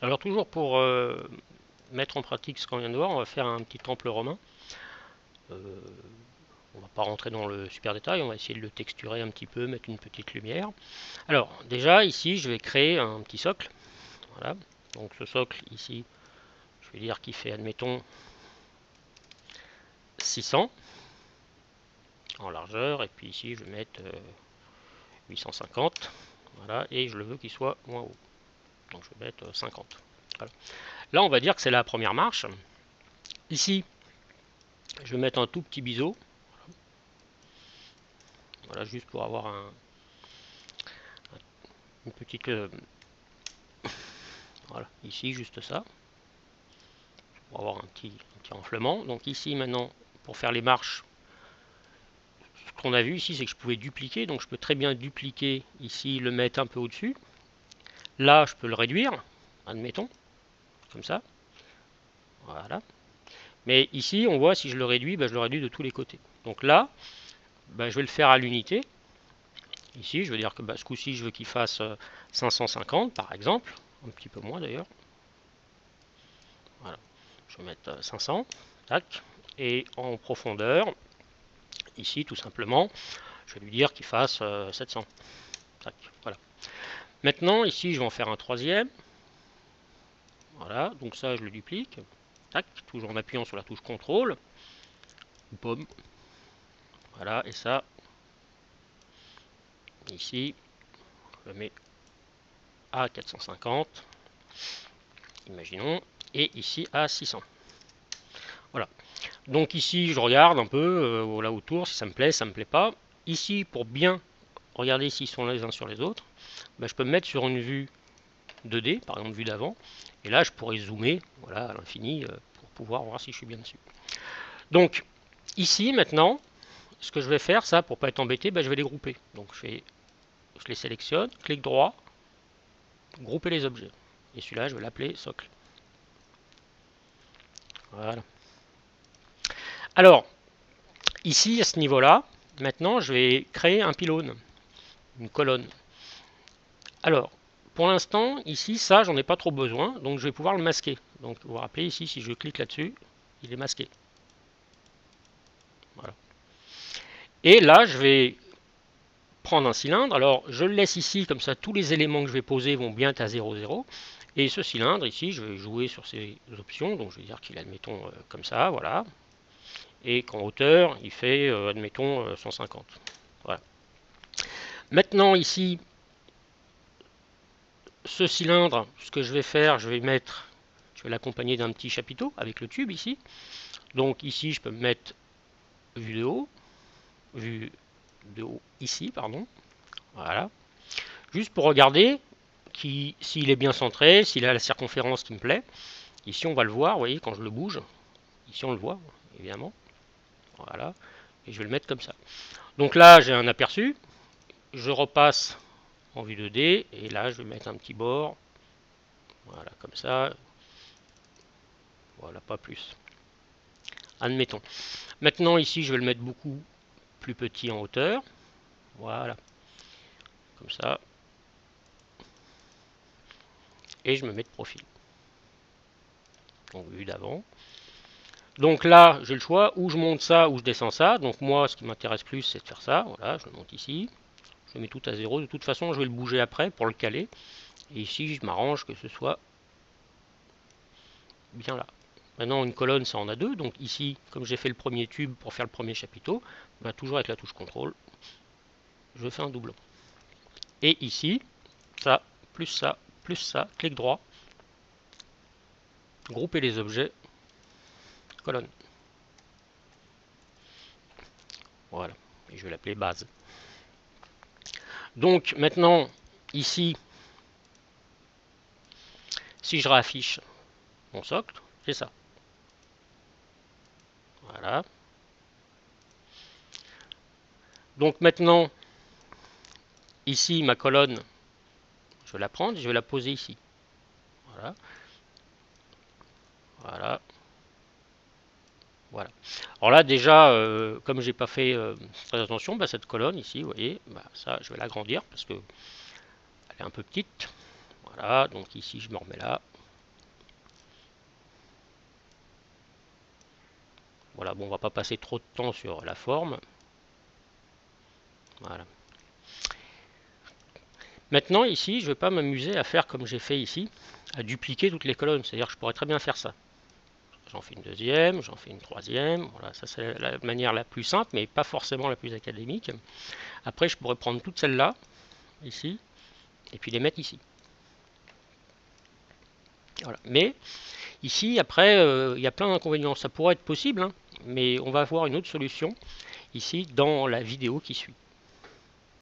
Alors toujours pour mettre en pratique ce qu'on vient de voir, on va faire un petit temple romain. Euh, on va pas rentrer dans le super détail, on va essayer de le texturer un petit peu, mettre une petite lumière. Alors déjà ici je vais créer un petit socle. Voilà. Donc ce socle ici, je vais dire qu'il fait admettons 600 en largeur et puis ici je vais mettre 850. Voilà, et je le veux qu'il soit moins haut. Donc je vais mettre 50. Voilà. Là on va dire que c'est la première marche. Ici je vais mettre un tout petit biseau. Voilà, juste pour avoir une petite... voilà, ici, juste ça. Pour avoir un petit enflement. Donc ici, maintenant, pour faire les marches, ce qu'on a vu ici, c'est que je pouvais dupliquer. Donc je peux très bien dupliquer ici, le mettre un peu au-dessus. Là, je peux le réduire, admettons, comme ça. Voilà. Mais ici, on voit, si je le réduis, je le réduis de tous les côtés. Donc là, je vais le faire à l'unité. Ici, je veux dire que ce coup-ci, je veux qu'il fasse 550, par exemple. Un petit peu moins, d'ailleurs. Voilà. Je vais mettre 500. Tac. Et en profondeur, ici, tout simplement, je vais lui dire qu'il fasse 700. Tac. Voilà. Maintenant, ici, je vais en faire un troisième. Voilà. Donc ça, je le duplique. Tac. Toujours en appuyant sur la touche contrôle. Pomme. Voilà. Et ça, ici, je le mets à 450. Imaginons. Et ici à 600. Voilà. Donc ici, je regarde un peu là autour, si ça me plaît, ça me plaît pas. Ici, pour bien regarder s'ils sont les uns sur les autres, je peux me mettre sur une vue 2D, par exemple vue d'avant, et là je pourrais zoomer voilà, à l'infini pour pouvoir voir si je suis bien dessus. Donc ici maintenant, ce que je vais faire, ça pour pas être embêté, je vais les grouper. Donc je les sélectionne, clic droit, grouper les objets. Et celui-là, je vais l'appeler socle. Voilà. Alors, ici, à ce niveau-là, maintenant, je vais créer un pylône, une colonne. Alors, pour l'instant, ici, ça, j'en ai pas trop besoin, donc je vais pouvoir le masquer. Donc, vous vous rappelez, ici, si je clique là-dessus, il est masqué. Voilà. Et là, je vais prendre un cylindre. Alors, je le laisse ici, comme ça, tous les éléments que je vais poser vont bien être à 0, 0. Et ce cylindre, ici, je vais jouer sur ces options. Donc, je vais dire qu'il est, admettons, comme ça, voilà. Et qu'en hauteur, il fait, admettons, 150. Voilà. Maintenant, ici, ce cylindre, ce que je vais faire, je vais l'accompagner d'un petit chapiteau avec le tube ici. Donc ici, je peux me mettre vue de haut ici, pardon. Voilà. Juste pour regarder s'il est bien centré, s'il a la circonférence qui me plaît. Ici, on va le voir, vous voyez, quand je le bouge. Ici, on le voit, évidemment. Voilà. Et je vais le mettre comme ça. Donc là, j'ai un aperçu. Je repasse en vue 2D. Et là, je vais mettre un petit bord. Voilà, comme ça. Voilà, pas plus. Admettons. Maintenant, ici, je vais le mettre beaucoup plus petit en hauteur. Voilà. Comme ça. Et je me mets de profil. Donc, vue d'avant. Donc là, j'ai le choix, ou je monte ça, ou je descends ça. Donc moi, ce qui m'intéresse plus, c'est de faire ça. Voilà, je le monte ici. Je mets tout à 0. De toute façon, je vais le bouger après pour le caler. Et ici, je m'arrange que ce soit bien là. Maintenant, une colonne, ça en a deux. Donc ici, comme j'ai fait le premier tube pour faire le premier chapiteau, toujours avec la touche contrôle, je fais un doublon. Et ici, ça, clic droit, grouper les objets, colonne. Voilà. Et je vais l'appeler base. Donc maintenant, ici, si je réaffiche mon socle, c'est ça. Voilà. Donc maintenant, ici, ma colonne, je vais la prendre et je vais la poser ici. Voilà. Voilà. Voilà. Alors là, déjà, comme j'ai pas fait très attention, cette colonne ici, vous voyez, ça, je vais l'agrandir parce que elle est un peu petite. Voilà. Donc ici, je me remets là. Voilà, bon, on va pas passer trop de temps sur la forme. Voilà. Maintenant, ici, je ne vais pas m'amuser à faire comme j'ai fait ici, à dupliquer toutes les colonnes. C'est-à-dire que je pourrais très bien faire ça. J'en fais une deuxième, j'en fais une troisième. Voilà, ça c'est la manière la plus simple, mais pas forcément la plus académique. Après, je pourrais prendre toutes celles-là, ici, et puis les mettre ici. Voilà. Mais ici, après, il y a plein d'inconvénients. Ça pourrait être possible, hein, mais on va avoir une autre solution ici dans la vidéo qui suit.